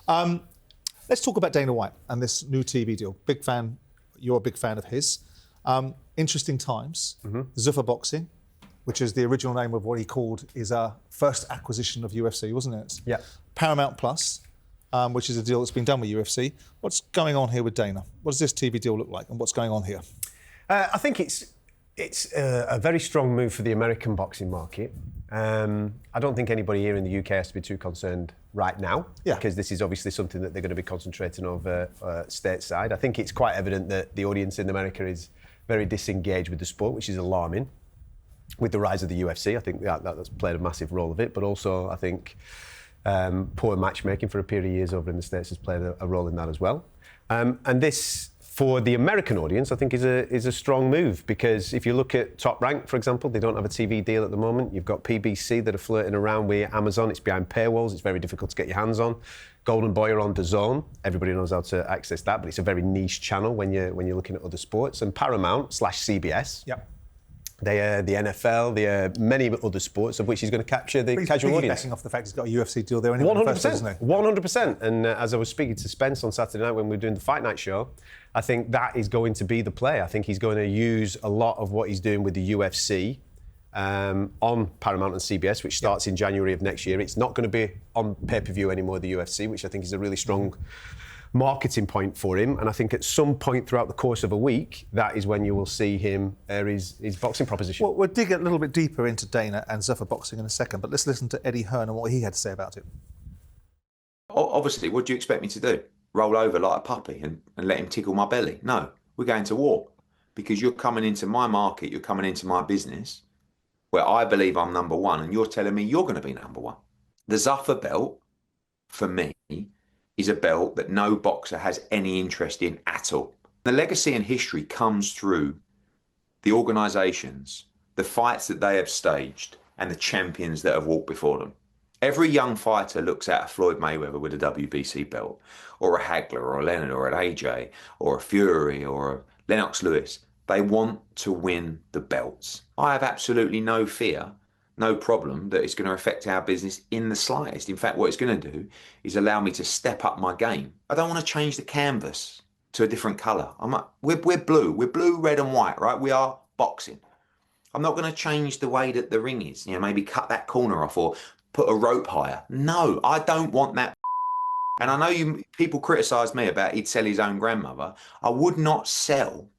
Let's talk about Dana White and this new TV deal. Big fan. You're a big fan of his. Interesting times. Zuffa Boxing, which is the original name of what he called his first acquisition of UFC, wasn't it? Yeah. Paramount Plus, which is a deal that's been done with UFC. What's going on here with Dana? What does this TV deal look like, and what's going on here? I think it's a very strong move for the American boxing market. I don't think anybody here in the UK has to be too concerned right now, because this is obviously something that they're going to be concentrating over stateside. I think it's quite evident that the audience in America is very disengaged with the sport, which is alarming. With the rise of the UFC, I think that's played a massive role of it, but also I think poor matchmaking for a period of years over in the States has played a role in that as well. And this, for the American audience, I think is a strong move, because if you look at Top Rank, for example, they don't have a TV deal at the moment. You've got PBC that are flirting around with Amazon. It's behind paywalls. It's very difficult to get your hands on. Golden Boy are on DAZN. Everybody knows how to access that, but it's a very niche channel when you're looking at other sports. And Paramount/CBS. Yep. They are the NFL, they are many other sports of which he's going to capture the casual audience. Off the fact he's got a UFC deal there anyway. 100%, 100%. And as I was speaking to Spence on Saturday night when we were doing the Fight Night show, I think that is going to be the play. I think he's going to use a lot of what he's doing with the UFC on Paramount and CBS, which starts in January of next year. It's not going to be on pay-per-view anymore, the UFC, which I think is a really strong marketing point for him, and I think at some point throughout the course of a week, that is when you will see him air his boxing proposition. Well, we'll dig a little bit deeper into Dana and Zuffa Boxing in a second, but let's listen to Eddie Hearn and what he had to say about it. Obviously, what do you expect me to do? Roll over like a puppy and let him tickle my belly? No, we're going to war, because you're coming into my market, you're coming into my business, where I believe I'm number one, and you're telling me you're going to be number one. The Zuffa belt, for me, is a belt that no boxer has any interest in at all. The legacy and history comes through the organisations, the fights that they have staged, and the champions that have walked before them. Every young fighter looks at a Floyd Mayweather with a WBC belt, or a Hagler, or a Leonard, or an AJ, or a Fury, or a Lennox Lewis. They want to win the belts. I have absolutely no fear, no problem that it's going to affect our business in the slightest. In fact, what it's going to do is allow me to step up my game. I don't want to change the canvas to a different colour. We're blue, red and white, right? We are boxing. I'm not going to change the way that the ring is, maybe cut that corner off or put a rope higher. No, I don't want that. And I know people criticise me about he'd sell his own grandmother. I would not sell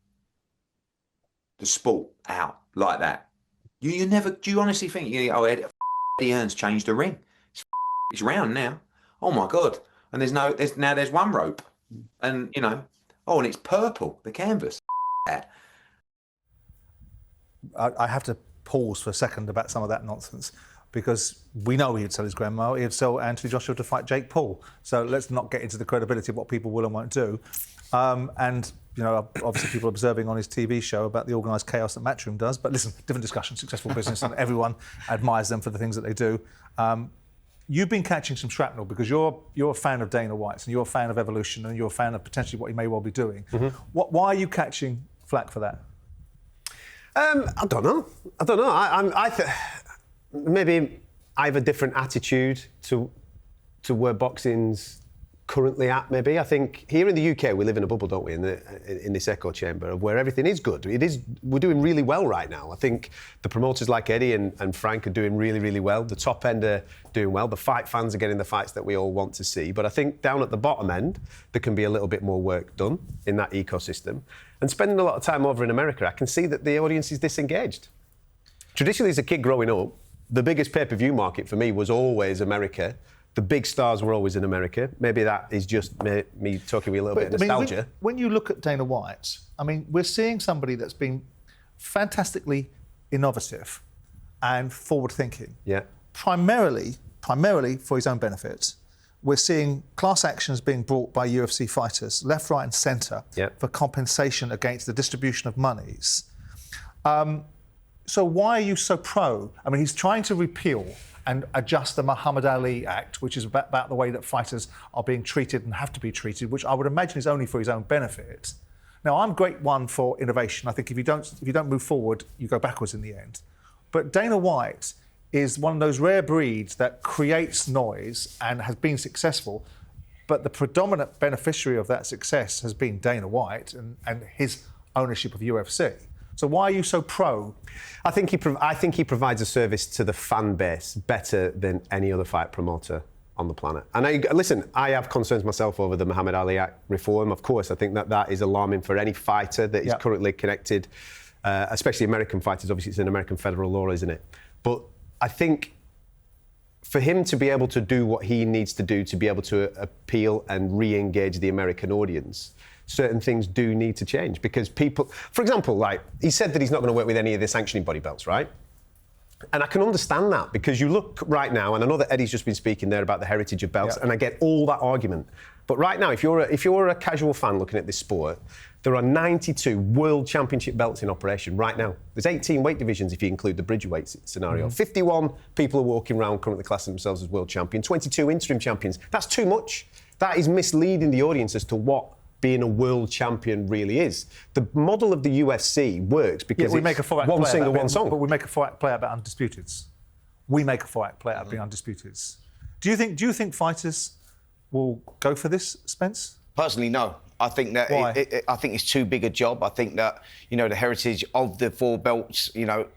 the sport out like that. You never, do you honestly think, Eddie Hearn's changed the ring? It's round now. Oh my God. And there's one rope. And, and it's purple, the canvas. I have to pause for a second about some of that nonsense, because we know he'd sell his grandma, he'd sell Anthony Joshua to fight Jake Paul. So let's not get into the credibility of what people will and won't do. Obviously people are observing on his TV show about the organised chaos that Matchroom does. But listen, different discussion, successful business, and everyone admires them for the things that they do. You've been catching some shrapnel because you're a fan of Dana White's, and you're a fan of Evolution, and you're a fan of potentially what he may well be doing. Why are you catching flack for that? I don't know. Maybe I have a different attitude to where boxing's currently at, maybe. I think here in the UK we live in a bubble, don't we, in this echo chamber of where everything is good. We're doing really well right now. I think the promoters like Eddie and Frank are doing really, really well. The top end are doing well. The fight fans are getting the fights that we all want to see. But I think down at the bottom end, there can be a little bit more work done in that ecosystem. And spending a lot of time over in America, I can see that the audience is disengaged. Traditionally, as a kid growing up, the biggest pay-per-view market for me was always America. The big stars were always in America. Maybe that is just me talking with a little bit of nostalgia. When you look at Dana White, we're seeing somebody that's been fantastically innovative and forward-thinking. Yeah. Primarily for his own benefit. We're seeing class actions being brought by UFC fighters, left, right and centre, for compensation against the distribution of monies. So why are you so pro? He's trying to repeal and adjust the Muhammad Ali Act, which is about the way that fighters are being treated and have to be treated, which I would imagine is only for his own benefit. Now, I'm great one for innovation. I think if you don't move forward, you go backwards in the end. But Dana White is one of those rare breeds that creates noise and has been successful But the predominant beneficiary of that success has been Dana White and his ownership of UFC. So why are you so pro? I think he provides a service to the fan base better than any other fight promoter on the planet. And I have concerns myself over the Muhammad Ali Act reform. Of course, I think that is alarming for any fighter that is currently connected, especially American fighters. Obviously, it's an American federal law, isn't it? But I think for him to be able to do what he needs to do to be able to appeal and re-engage the American audience, certain things do need to change, because people, for example, like he said that he's not going to work with any of the sanctioning body belts, right? And I can understand that, because you look right now, and I know that Eddie's just been speaking there about the heritage of belts, and I get all that argument. But right now, if you're a casual fan looking at this sport, there are 92 World Championship belts in operation right now. There's 18 weight divisions if you include the bridgerweight scenario. 51 people are walking around currently classing themselves as world champion, 22 interim champions. That's too much. That is misleading the audience as to what being a world champion really is. The model of the UFC works because we make a four-act one single, one song. But we make a four-act play about undisputeds. We make a four-act play out being undisputeds. Do you think fighters will go for this, Spence? Personally, no. I think that I think it's too big a job. I think that, you know, the heritage of the four belts, you know,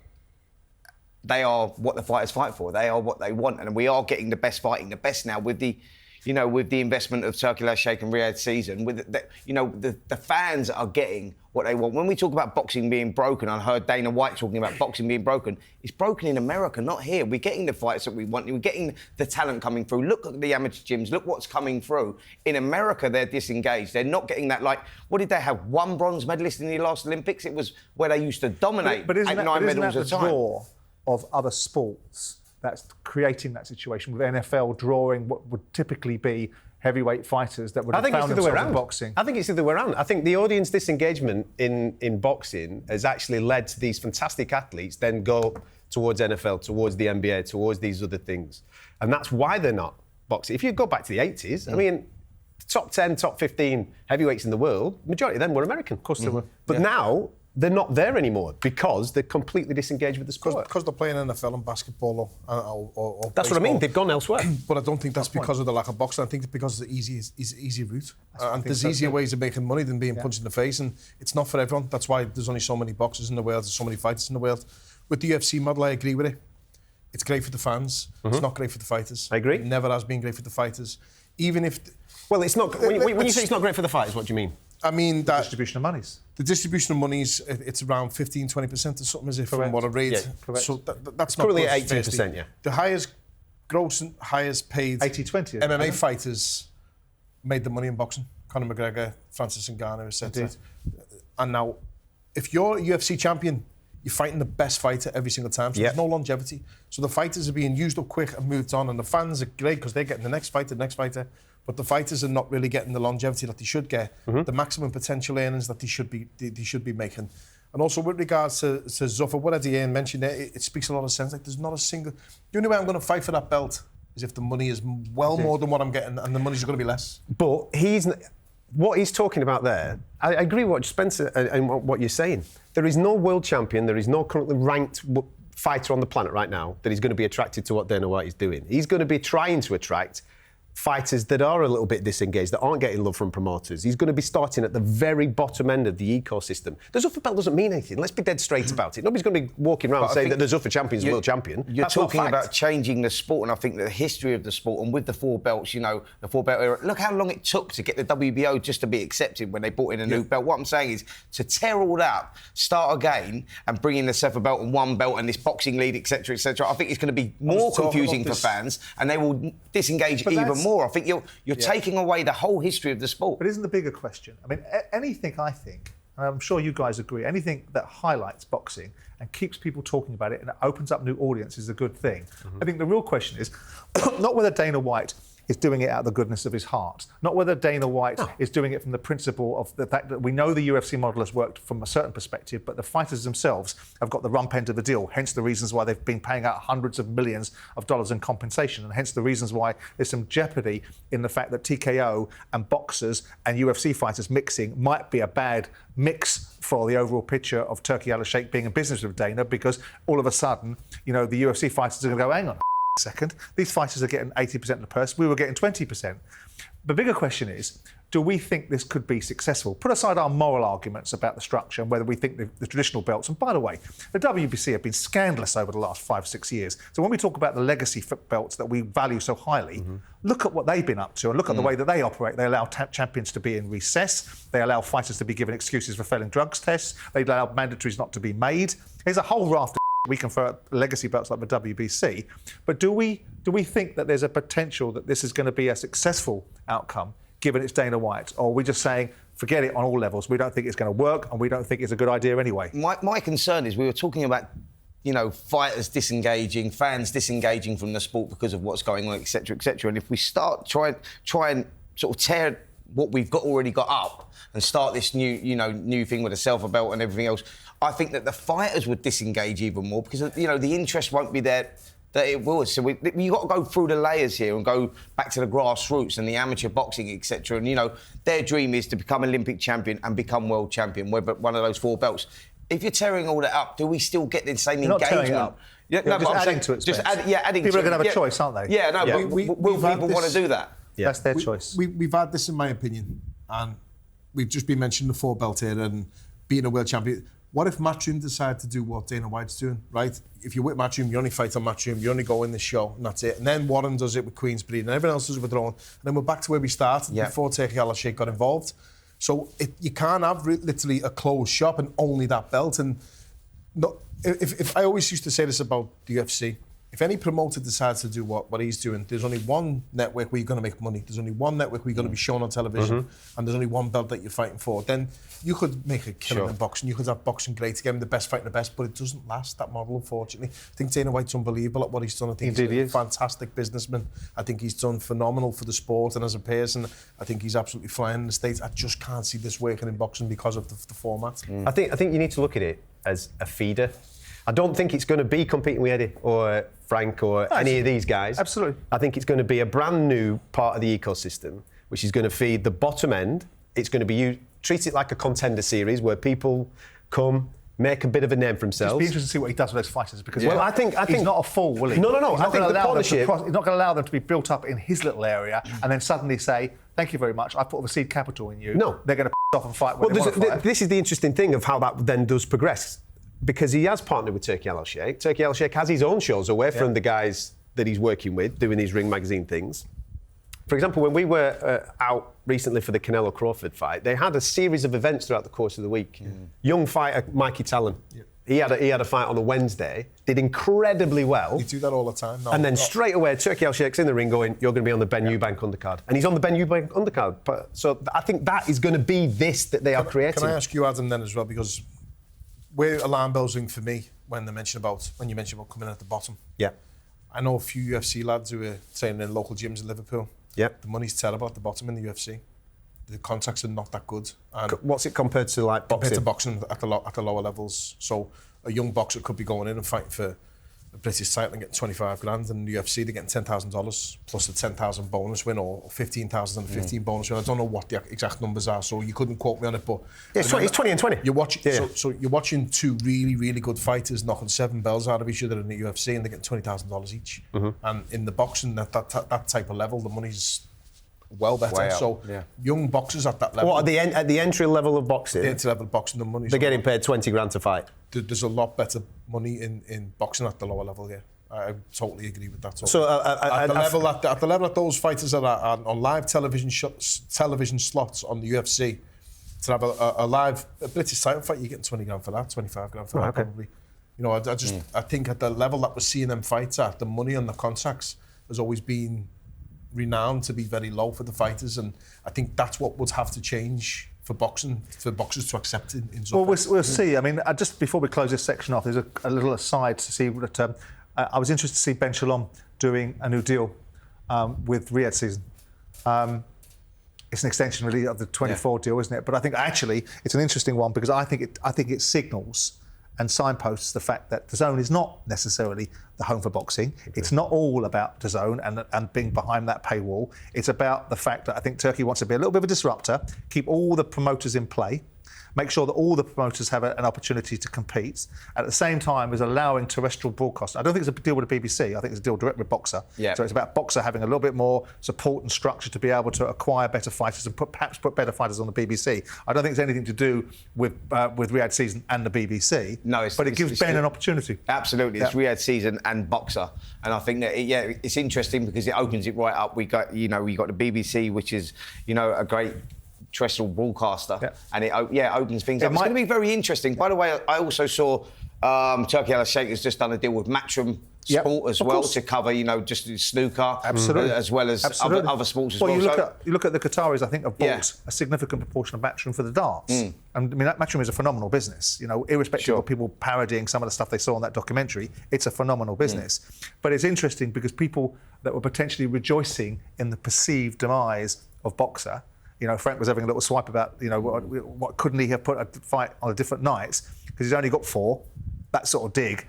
they are what the fighters fight for. They are what they want, and we are getting the best fighting, the best now with the, you know, with the investment of Turkey Last Sheikh and Riyadh season. With the, you know, the fans are getting what they want. When we talk about boxing being broken, I heard Dana White talking about boxing being broken. It's broken in America, not here. We're getting the fights that we want. We're getting the talent coming through. Look at the amateur gyms. Look what's coming through. In America, they're disengaged. They're not getting that. Like, what did they have? One bronze medalist in the last Olympics? It was where they used to dominate. But isn't that medals the draw of other sports that's creating that situation, with NFL drawing what would typically be heavyweight fighters that would have found themselves in boxing? I think it's the other way around. I think the audience disengagement in boxing has actually led to these fantastic athletes then go towards NFL, towards the NBA, towards these other things. And that's why they're not boxing. If you go back to the 80s, I mean, top 10, top 15 heavyweights in the world, majority of them were American. Of course they were. But now they're not there anymore because they're completely disengaged with the sport. Because they're playing NFL and basketball or that's baseball. what I mean. They've gone elsewhere. But I don't think that's because of the lack of boxing. I think it's because it's the easy route. And there's easier ways of making money than being punched in the face. And it's not for everyone. That's why there's only so many boxers in the world. There's so many fighters in the world. With the UFC model, I agree with it. It's great for the fans. It's not great for the fighters. I agree. It never has been great for the fighters. Even if... Well, it's not... When you say it's not great for the fighters, what do you mean? I mean that... The distribution of monies. The distribution of monies, it's around 15-20% or something, as if from what I read. Yeah, so that's it's not currently good, 18%, yeah. The highest gross and highest paid 80-20 MMA fighters made the money in boxing. Conor McGregor, Francis Ngannou, etc. And now, if you're a UFC champion, you're fighting the best fighter every single time, so there's no longevity. So the fighters are being used up quick and moved on, and the fans are great because they're getting the next fighter, but the fighters are not really getting the longevity that they should get, the maximum potential earnings that they should be making. And also with regards to Zuffa, what Eddie Hearn mentioned there, it speaks a lot of sense. Like, there's not a single... The only way I'm going to fight for that belt is if the money is well more than what I'm getting, and the money's going to be less. But what he's talking about there, I agree with what Spencer and what you're saying. There is no world champion, there is no currently ranked fighter on the planet right now that is going to be attracted to what Dana White is doing. He's going to be trying to attract fighters that are a little bit disengaged, that aren't getting love from promoters. He's going to be starting at the very bottom end of the ecosystem. The Zuffa belt doesn't mean anything. Let's be dead straight about it. Nobody's going to be walking around saying that the Zuffa champion's a world champion. You're talking about changing the sport, and I think the history of the sport, and with the four belts, you know, the four belt era, look how long it took to get the WBO just to be accepted when they brought in a new belt. What I'm saying is to tear all that, start again, and bring in the Zuffa belt and one belt and this boxing league, etc., etc. I think it's going to be more confusing for fans, and they will disengage even more. I think you're taking away the whole history of the sport. But isn't the bigger question? I mean, anything, I think, and I'm sure you guys agree, anything that highlights boxing and keeps people talking about it and opens up new audience is a good thing. I think the real question is not whether Dana White is doing it out of the goodness of his heart, not whether Dana White is doing it from the principle of the fact that we know the UFC model has worked from a certain perspective, but the fighters themselves have got the rump end of the deal, hence the reasons why they've been paying out hundreds of millions of dollars in compensation, and hence the reasons why there's some jeopardy in the fact that TKO and boxers and UFC fighters mixing might be a bad mix for the overall picture of Turkey Last Sheikh being in business with Dana, because all of a sudden, you know, the UFC fighters are going to go, hang on second, these fighters are getting 80% of the purse, we were getting 20%. The bigger question is, do we think this could be successful? Put aside our moral arguments about the structure and whether we think the traditional belts, and by the way, the WBC have been scandalous over the last 5-6 years. So when we talk about the legacy belts that we value so highly, look at what they've been up to and look at the way that they operate. They allow champions to be in recess. They allow fighters to be given excuses for failing drugs tests. They allow mandatories not to be made. There's a whole raft of we can throw at legacy belts like the WBC. But do we think that there's a potential that this is going to be a successful outcome given it's Dana White? Or are we just saying, forget it on all levels, we don't think it's going to work and we don't think it's a good idea anyway? My concern is we were talking about, fighters disengaging, fans disengaging from the sport because of what's going on, etc., etc. And if we start try and sort of tear what we've already got up and start this new thing with a silver belt and everything else, I think that the fighters would disengage even more because the interest won't be there that it was. So you've got to go through the layers here and go back to the grassroots and the amateur boxing, etc. And their dream is to become Olympic champion and become world champion, whether one of those 4 belts. If you're tearing all that up, do we still get the same engagement? Not tearing it up. Yeah, no, just adding to it. Adding. People to are going to have a choice, aren't they? Yeah, no. Will people want to do that? Yeah. That's their choice. We've had this, in my opinion, and we've just been mentioning the 4 belt here and being a world champion. What if Matchroom decided to do what Dana White's doing, right? If you're with Matchroom, you only fight on Matchroom, you only go in this show, and that's it. And then Warren does it with Queensbreed, and everyone else does it with their own. And then we're back to where we started before Catterall and Sheikh got involved. So you can't have literally a closed shop and only that belt. And if I always used to say this about the UFC, if any promoter decides to do what he's doing, there's only one network where you're going to make money. There's only one network where you're going to be shown on television, and there's only one belt that you're fighting for. Then you could make a killing in boxing. You could have boxing great again, the best fighting the best, but it doesn't last, that model, unfortunately. I think Dana White's unbelievable at what he's done. I think he's a fantastic businessman. I think he's done phenomenal for the sport, and as a person, I think he's absolutely flying in the States. I just can't see this working in boxing because of the format. I think you need to look at it as a feeder. I don't think it's going to be competing with Eddie or Frank or any of these guys. Absolutely. I think it's going to be a brand new part of the ecosystem, which is going to feed the bottom end. It's going to be treat it like a contender series where people come, make a bit of a name for themselves. It'll be interesting to see what he does with those fighters because I think he's not a fool, will he? No. He's not I think the partnership. he's not going to allow them to be built up in his little area and then suddenly say, "Thank you very much. I put all the seed capital in you." No, they're going to off and fight. When they want to fight. This is the interesting thing of how that then does progress. Because he has partnered with Catterall and Sheikh. Catterall and Sheikh has his own shows away from the guys that he's working with, doing these Ring magazine things. For example, when we were out recently for the Canelo Crawford fight, they had a series of events throughout the course of the week. Young fighter Mikey Talon, he had a fight on a Wednesday, did incredibly well. You do that all the time. And then straight away, Catterall and Sheikh's in the ring going, "You're going to be on the Ben Eubank undercard," and he's on the Ben Eubank undercard. So I think that is going to be this that they are creating. Can I ask you, Adam, then as well, because where alarm bells ring for me when you mention about coming in at the bottom. Yeah. I know a few UFC lads who are training in local gyms in Liverpool. Yeah. The money's terrible at the bottom in the UFC. The contracts are not that good. And what's it compared to like boxing? Compared to boxing at the lower levels. So a young boxer could be going in and fighting for a British title and getting 25 grand, and the UFC they're getting $10,000 plus a 10,000 bonus win or 15,000 and a 15 bonus win. I don't know what the exact numbers are, so you couldn't quote me on it, but it's 20 and 20. You're watching, so you're watching 2 really, really good fighters knocking 7 bells out of each other in the UFC, and they're getting $20,000 each. And in the boxing, that type of level, the money's well better. So young boxers at that level. What at the entry level of boxing? The entry level of boxing, the money. They're getting paid 20 grand to fight. There's a lot better money in boxing at the lower level. Yeah, I totally agree with that. So at the level that those fighters are at, on live television slots on the UFC, to have a live British title fight, you're getting 20 grand for that, 25 grand for that probably. I think at the level that we're seeing them fights at, the money on the contracts has always been renowned to be very low for the fighters, and I think that's what would have to change for boxers to accept in Well, we'll see. I mean, just before we close this section off, there's a little aside to see that I was interested to see Ben Shalom doing a new deal with Riyadh season. It's an extension really of the 24 deal, isn't it? But I think actually it's an interesting one because I think it signals and signposts the fact that DAZN is not necessarily the home for boxing. It's not all about DAZN and being behind that paywall. It's about the fact that I think Turkey wants to be a little bit of a disruptor, keep all the promoters in play, make sure that all the promoters have an opportunity to compete, at the same time as allowing terrestrial broadcast. I don't think it's a deal with the BBC. I think it's a deal direct with Boxer. Yeah. So it's about Boxer having a little bit more support and structure to be able to acquire better fighters and perhaps put better fighters on the BBC. I don't think it's anything to do with Riyadh Season and the BBC. No, but it gives Ben an opportunity. Absolutely, it's Riyadh Season and Boxer, and I think that it's interesting because it opens it right up. We got the BBC, which is a great terrestrial broadcaster, and it opens things up. It's going to be very interesting. By the way, I also saw Turkey Al-Sheikh has just done a deal with Matchroom Sport as well to cover, just snooker, as well as other sports as well. You look at the Qataris, I think, have bought a significant proportion of Matchroom for the darts. And I mean, Matchroom is a phenomenal business. Irrespective of people parodying some of the stuff they saw on that documentary, it's a phenomenal business. But it's interesting because people that were potentially rejoicing in the perceived demise of Boxer. Frank was having a little swipe about, what couldn't he have put a fight on a different night because he's only got 4. That sort of dig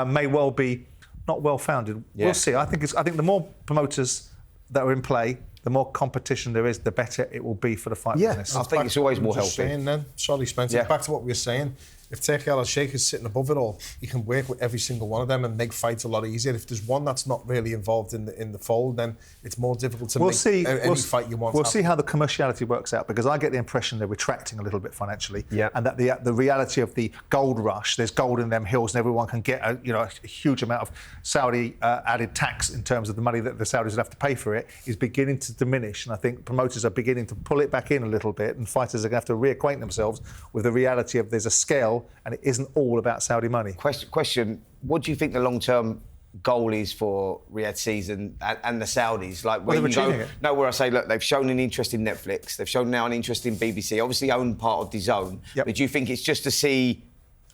may well be not well founded. Yeah. We'll see. I think the more promoters that are in play, the more competition there is, the better it will be for the fight business. I think it's always more healthy. Sorry, Spencer. Back to what we were saying. If Turkey Al-Sheikh is sitting above it all, you can work with every single one of them and make fights a lot easier. If there's one that's not really involved in the fold, then it's more difficult to make any fight you want. We'll see how the commerciality works out, because I get the impression they're retracting a little bit financially, and that the reality of the gold rush, there's gold in them hills, and everyone can get a huge amount of Saudi added tax in terms of the money that the Saudis would have to pay for it, is beginning to diminish. And I think promoters are beginning to pull it back in a little bit, and fighters are going to have to reacquaint themselves with the reality of there's a scale. And it isn't all about Saudi money. Question: what do you think the long-term goal is for Riyadh Season and the Saudis? Like, where where I say, look, they've shown an interest in Netflix, they've shown now an interest in BBC, obviously own part of DAZN. But do you think it's just to see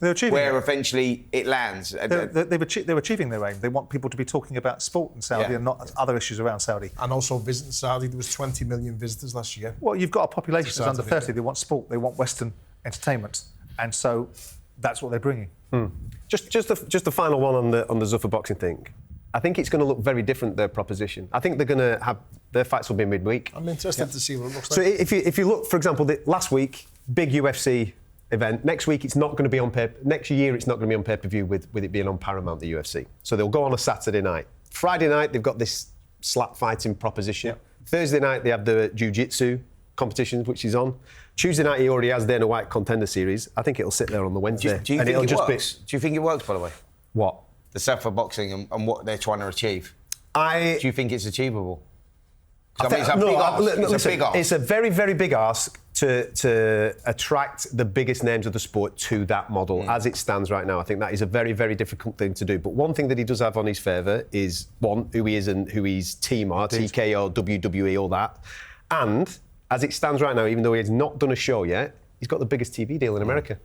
where eventually it lands? They're achieving their aim. They want people to be talking about sport in Saudi and not other issues around Saudi. And also visiting Saudi. There was 20 million visitors last year. Well, you've got a population that's under 30. They want sport. They want Western entertainment. And so that's what they're bringing. Just the final one on the Zuffa boxing thing. I think it's going to look very different, their proposition. I think they're going to have their fights will be midweek. I'm interested to see what it looks like. So if you look, for example, last week, big UFC event. Next week, it's not going to be on next year, it's not going to be on pay-per-view with it being on Paramount, the UFC. So they'll go on a Saturday night. Friday night, they've got this slap fighting proposition. Thursday night, they have the jiu-jitsu competitions, which is on. Tuesday night, he already has Dana White Contender Series. I think it'll sit there on the Wednesday. Do you think it works? Do you think it works, by the way? What? The Zuffa boxing and what they're trying to achieve. Do you think it's achievable? It's a very, very big ask to attract the biggest names of the sport to that model as it stands right now. I think that is a very, very difficult thing to do. But one thing that he does have on his favour is, one, who he is and who his team are, TKO, WWE, all that. And as it stands right now, even though he has not done a show yet, he's got the biggest TV deal in America.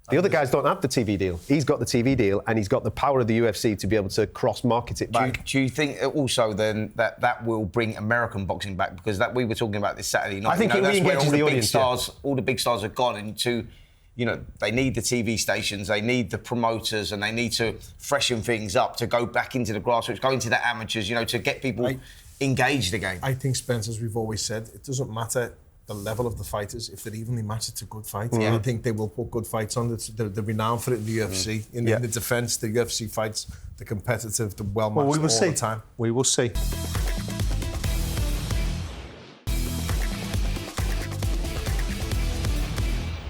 The other guys don't have the TV deal. He's got the TV deal, and he's got the power of the UFC to be able to cross-market it back. Do you think also then that will bring American boxing back? Because we were talking about this Saturday night. I think that's where all the audience, all the big stars have gone into. They need the TV stations, they need the promoters, and they need to freshen things up to go back into the grassroots, go into the amateurs, to get people engaged again. I think, Spence, as we've always said, it doesn't matter the level of the fighters if they're evenly matched. It's a good fight. I think they will put good fights on. They're renowned for it in the UFC. In the defence, the UFC fights, the competitive, the well-matched all the time. We will see.